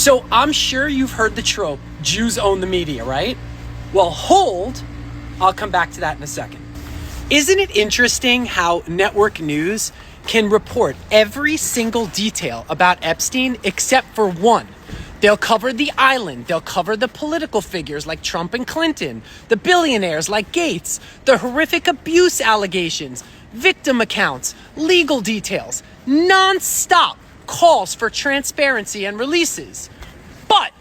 So I'm sure you've heard the trope, Jews own the media, right? Well, hold, I'll come back to that in a second. Isn't it interesting how network news can report every single detail about Epstein except for one? They'll cover the island, they'll cover the political figures like Trump and Clinton, the billionaires like Gates, the horrific abuse allegations, victim accounts, legal details, non-stop calls for transparency and releases. But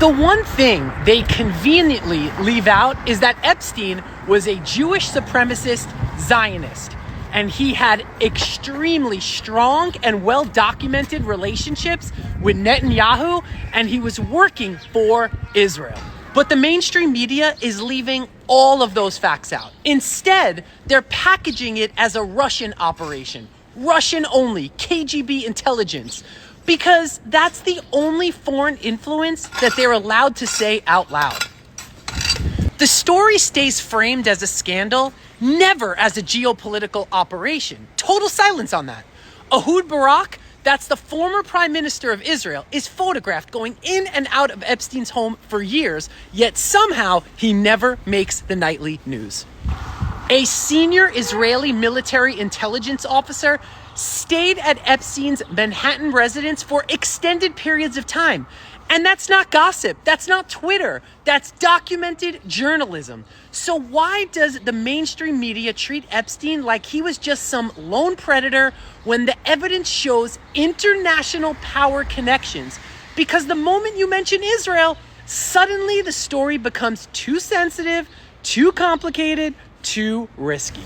the one thing they conveniently leave out is that Epstein was a Jewish supremacist Zionist, and he had extremely strong and well-documented relationships with Netanyahu, and he was working for Israel. But the mainstream media is leaving all of those facts out. Instead, they're packaging it as a Russian operation, Russian only, KGB intelligence, because that's the only foreign influence that they're allowed to say out loud. The story stays framed as a scandal, never as a geopolitical operation. Total silence on that. Ehud Barak, that's the former prime minister of Israel, is photographed going in and out of Epstein's home for years, yet somehow he never makes the nightly news. A senior Israeli military intelligence officer stayed at Epstein's Manhattan residence for extended periods of time. And that's not gossip. That's not Twitter. That's documented journalism. So why does the mainstream media treat Epstein like he was just some lone predator when the evidence shows international power connections? Because the moment you mention Israel, suddenly the story becomes too sensitive, too complicated, too risky.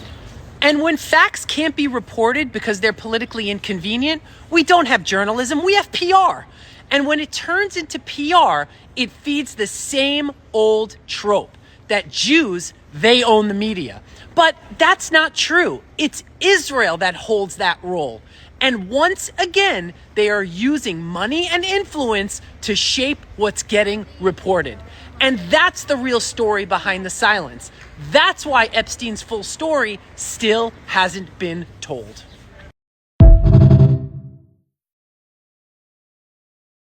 And when facts can't be reported because they're politically inconvenient, we don't have journalism, we have PR. And when it turns into PR, it feeds the same old trope that Jews, they own the media. But that's not true. It's Israel that holds that role. And once again, they are using money and influence to shape what's getting reported. And that's the real story behind the silence. That's why Epstein's full story still hasn't been told.